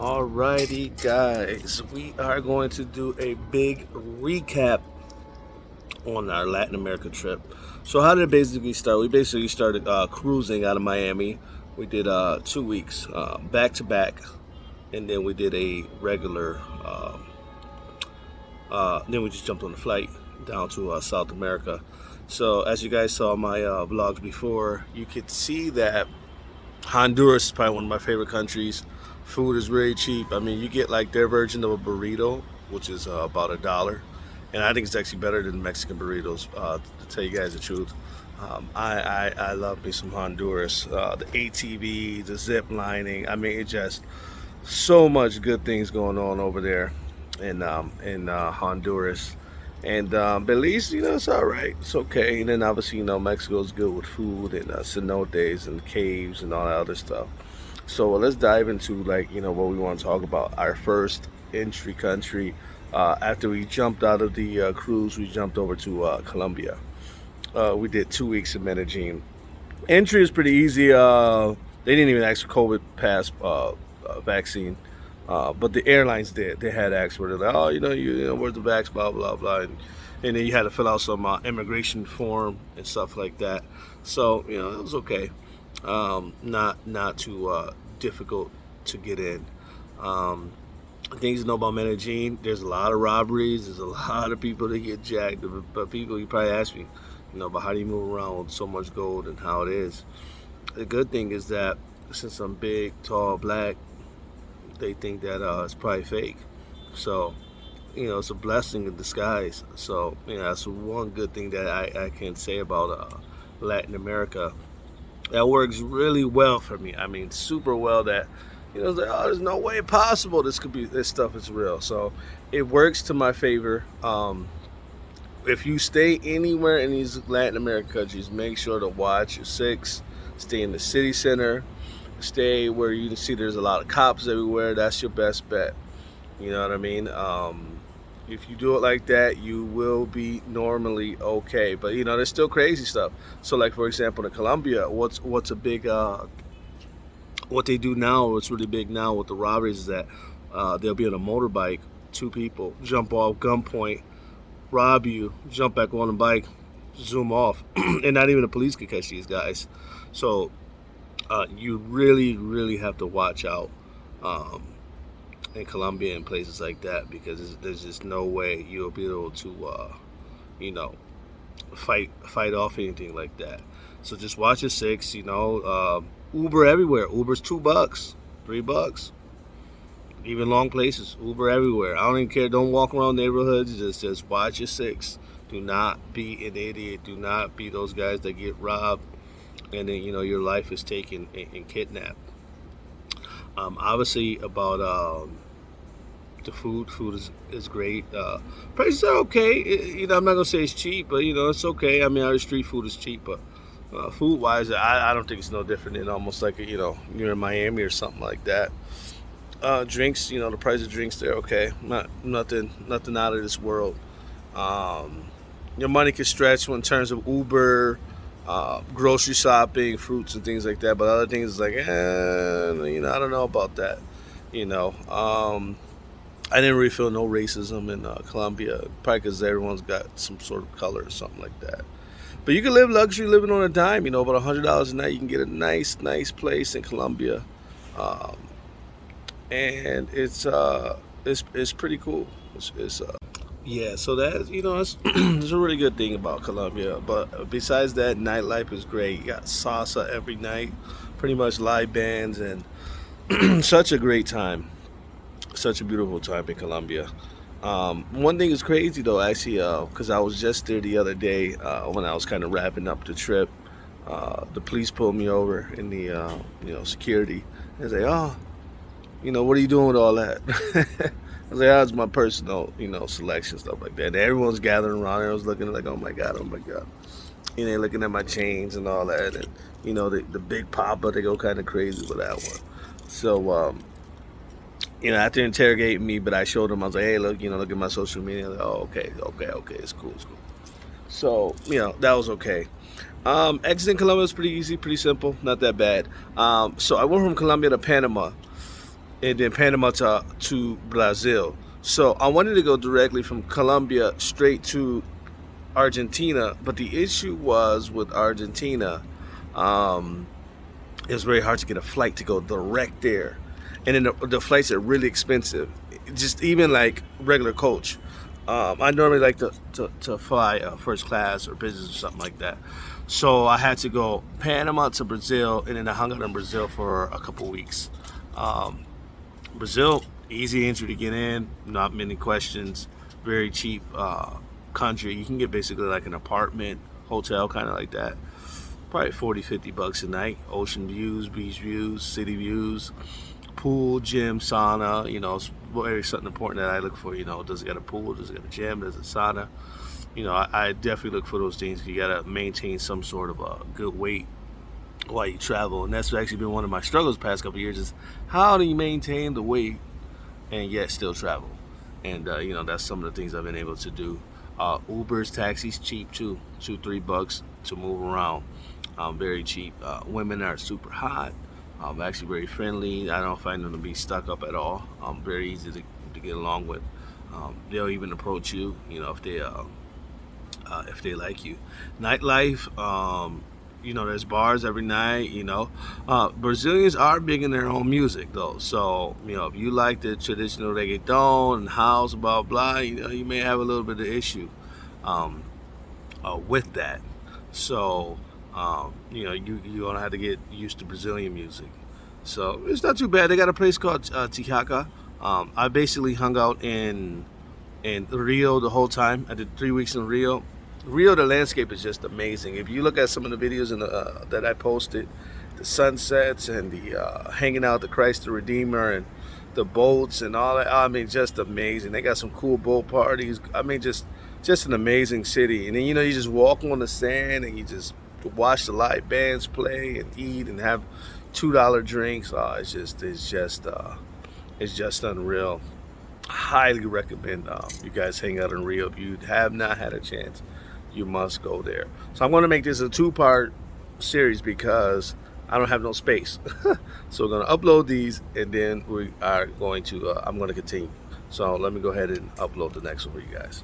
Alrighty, guys, we are going to do a big recap on our Latin America trip. So, how did it basically start? We basically started cruising out of Miami. We did 2 weeks back to back, and then we did a regular. Then we just jumped on the flight down to South America. So, as you guys saw my vlogs before, you could see that Honduras is probably one of my favorite countries. Food is really cheap. I mean, you get like their version of a burrito, which is about $1, and I think it's actually better than Mexican burritos. To tell you guys the truth, I love me some Honduras. The ATV, the zip lining. I mean, it just so much good things going on over there in Honduras. And Belize, it's all right. It's okay. And then obviously, Mexico's good with food and cenotes and caves and all that other stuff. So let's dive into what we want to talk about. Our first entry country. After we jumped out of the cruise, we jumped over to Colombia. We did 2 weeks in Medellin. Entry is pretty easy. They didn't even ask for COVID pass vaccine. But the airlines did. They had asked for it. Like, oh, where's the vax, blah, blah, blah. And then you had to fill out some immigration form and stuff like that. So, it was okay. Not too difficult to get in. Things to know about Medellin, there's a lot of robberies. There's a lot of people that get jacked. But people, you probably ask me, about how do you move around with so much gold and how it is. The good thing is that since I'm big, tall, black, they think that it's probably fake. So, it's a blessing in disguise. So, that's one good thing that I can say about Latin America. That works really well for me. I mean, super well that, it's like, oh, there's no way possible this stuff is real. So, it works to my favor. If you stay anywhere in these Latin American countries, make sure to watch your six, stay in the city center, stay where you can see there's a lot of cops everywhere. That's your best bet. You know what I mean? If you do it like that, you will be normally okay. But there's still crazy stuff. So, like for example, in Colombia, what's a big what they do now, what's really big now with the robberies is that they'll be on a motorbike, two people jump off gunpoint, rob you, jump back on the bike, zoom off, and not even the police can catch these guys. So you really have to watch out in Colombia and places like that, because there's just no way you'll be able to fight off anything like that. So just watch your six. Uber everywhere. Uber's $2, $3, even long places. Uber everywhere. I don't even care. Don't walk around neighborhoods. Just watch your six. Do not be an idiot. Do not be those guys that get robbed and then your life is taken and kidnapped. Obviously about the food is great. Prices are okay. I'm not gonna say it's cheap, but it's okay. I mean, our street food is cheap, but food wise, I don't think it's no different than almost like you're in Miami or something like that. Drinks, the price of drinks there, okay, nothing out of this world. Your money can stretch in terms of Uber, grocery shopping, fruits and things like that, but other things is like, I don't know about that. I didn't really feel no racism in Colombia, probably because everyone's got some sort of color or something like that. But you can live luxury living on a dime. About $100 a night, you can get a nice place in Colombia, and it's pretty cool. Yeah, so that's that's a really good thing about Colombia. But besides that, nightlife is great. You got salsa every night, pretty much live bands, and such a great time, such a beautiful time in Colombia. One thing is crazy though, actually, because I was just there the other day when I was kind of wrapping up the trip. The police pulled me over in the security. They say, "Oh, what are you doing with all that?" I was like, "Oh, it's my personal, selection, stuff like that." And everyone's gathering around. I was looking like, "Oh my god, oh my god." They're looking at my chains and all that, and the big papa, they go kind of crazy with that one. So after interrogating me, but I showed them, I was like, "Hey, look, look at my social media." Like, oh, okay, it's cool. So that was okay. Exiting Colombia was pretty easy, pretty simple, not that bad. So I went from Colombia to Panama. and then Panama to Brazil. So I wanted to go directly from Colombia straight to Argentina, but the issue was with Argentina, um, it was very hard to get a flight to go direct there, and then the flights are really expensive. Just even like regular coach. I normally like to fly first class or business or something like that. So I had to go Panama to Brazil, and then I hung out in Brazil for a couple weeks. Um, Brazil, easy entry to get in, not many questions, very cheap country. You can get basically like an apartment, hotel, kind of like that. Probably 40, 50 bucks a night. Ocean views, beach views, city views, pool, gym, sauna. It's very something important that I look for. Does it got a pool? Does it got a gym? Does it sauna? I definitely look for those things. You got to maintain some sort of a good weight while you travel, and that's actually been one of my struggles the past couple of years, is how do you maintain the weight and yet still travel. And that's some of the things I've been able to do. Ubers, taxis, cheap too, $2-3 to move around. Very cheap. Women are super hot, actually very friendly. I don't find them to be stuck up at all. Very easy to get along with. They'll even approach you, if they like you. Nightlife, there's bars every night. Brazilians are big in their own music though. So, if you like the traditional reggaeton and house, blah, blah, you may have a little bit of issue with that. So, you're going to have to get used to Brazilian music. So it's not too bad. They got a place called Tijaca. I basically hung out in Rio the whole time. I did 3 weeks in Rio. Rio, the landscape is just amazing. If you look at some of the videos that I posted, the sunsets and the hanging out the Christ the Redeemer and the boats and all that, I mean, just amazing. They got some cool boat parties. I mean, just an amazing city. And then, you just walk on the sand and you just watch the live bands play and eat and have $2 drinks. It's just unreal. Highly recommend you guys hang out in Rio. If you have not had a chance, you must go there. So I'm going to make this a 2-part series because I don't have no space. So we're going to upload these, and then we are going to I'm going to continue. So let me go ahead and upload the next one for you guys.